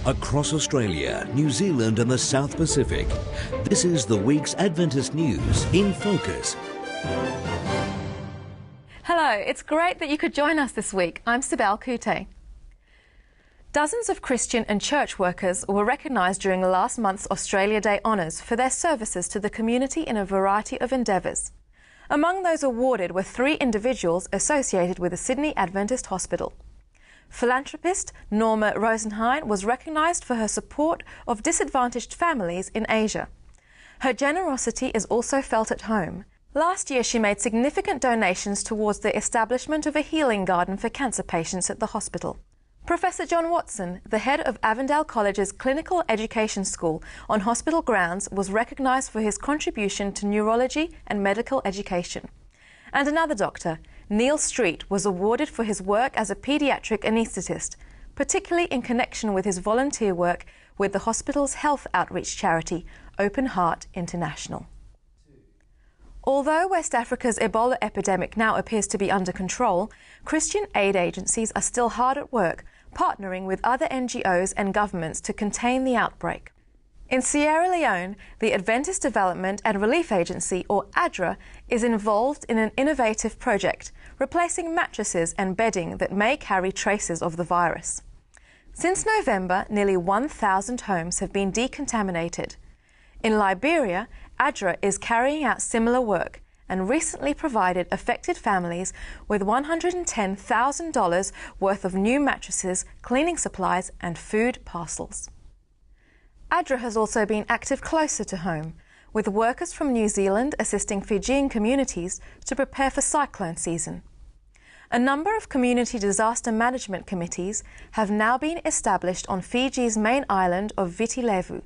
Across Australia, New Zealand and the South Pacific, this is the week's Adventist news in focus. Hello, it's great that you could join us this week. I'm Sibel Kute. Dozens of Christian and church workers were recognised during last month's Australia Day honours for their services to the community in a variety of endeavours. Among those awarded were 3 individuals associated with the Sydney Adventist Hospital. Philanthropist Norma Rosenheim was recognised for her support of disadvantaged families in Asia. Her generosity is also felt at home. Last year she made significant donations towards the establishment of a healing garden for cancer patients at the hospital. Professor John Watson, the head of Avondale College's Clinical Education School on hospital grounds, was recognised for his contribution to neurology and medical education. And another doctor, Neil Street, was awarded for his work as a paediatric anaesthetist, particularly in connection with his volunteer work with the hospital's health outreach charity, Open Heart International. Although West Africa's Ebola epidemic now appears to be under control, Christian aid agencies are still hard at work, partnering with other NGOs and governments to contain the outbreak. In Sierra Leone, the Adventist Development and Relief Agency, or ADRA, is involved in an innovative project, replacing mattresses and bedding that may carry traces of the virus. Since November, nearly 1,000 homes have been decontaminated. In Liberia, ADRA is carrying out similar work and recently provided affected families with $110,000 worth of new mattresses, cleaning supplies and food parcels. ADRA has also been active closer to home, with workers from New Zealand assisting Fijian communities to prepare for cyclone season. A number of community disaster management committees have now been established on Fiji's main island of Viti Levu.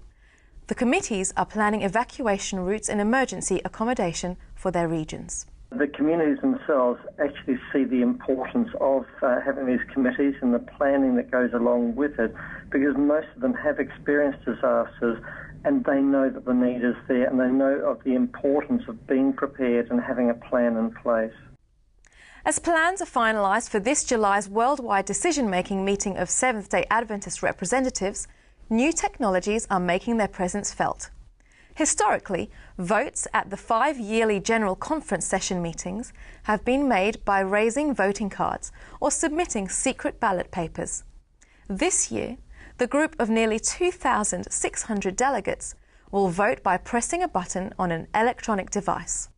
The committees are planning evacuation routes and emergency accommodation for their regions. The communities themselves actually see the importance of having these committees and the planning that goes along with it, because most of them have experienced disasters and they know that the need is there and they know of the importance of being prepared and having a plan in place. As plans are finalised for this July's worldwide decision-making meeting of Seventh-day Adventist representatives, new technologies are making their presence felt. Historically, votes at the 5 yearly General Conference session meetings have been made by raising voting cards or submitting secret ballot papers. This year, the group of nearly 2,600 delegates will vote by pressing a button on an electronic device.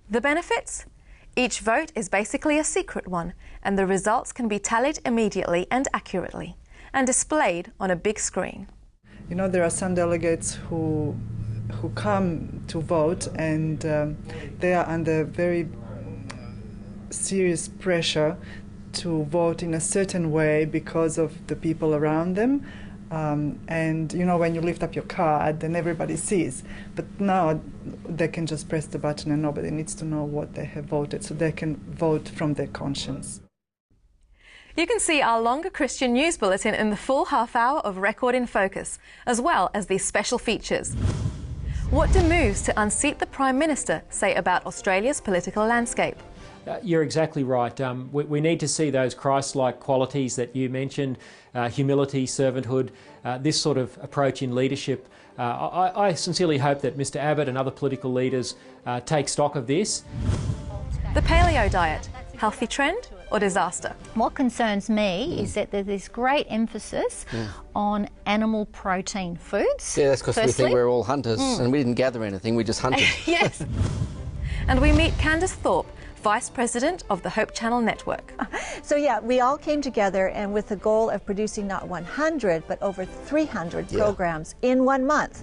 The benefits? Each vote is basically a secret one, and the results can be tallied immediately and accurately, and displayed on a big screen. You know, there are some delegates who come to vote and they are under very serious pressure to vote in a certain way because of the people around them. And you know, when you lift up your card, then everybody sees. But now they can just press the button and nobody needs to know what they have voted, so they can vote from their conscience. You can see our longer Christian news bulletin in the full half hour of Record in Focus, as well as these special features. What do moves to unseat the Prime Minister say about Australia's political landscape? You're exactly right. We need to see those Christ-like qualities that you mentioned, humility, servanthood, this sort of approach in leadership. I sincerely hope that Mr Abbott and other political leaders take stock of this. The paleo diet, healthy trend or disaster? What concerns me is that there's this great emphasis on animal protein foods. Yeah, that's because we think we're all hunters and we didn't gather anything, we just hunted. Yes. And we meet Candice Thorpe, Vice President of the Hope Channel Network. So yeah, we all came together and with the goal of producing not 100 but over 300 programs in 1 month.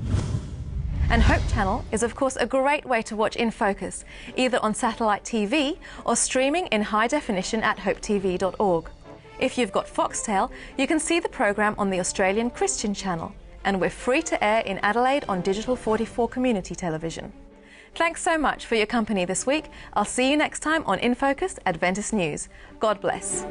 And Hope Channel is of course a great way to watch In Focus, either on satellite TV or streaming in high definition at hopetv.org. If you've got Foxtel, you can see the program on the Australian Christian Channel, and we're free to air in Adelaide on Digital 44 Community Television. Thanks so much for your company this week. I'll see you next time on InFocus Adventist News. God bless.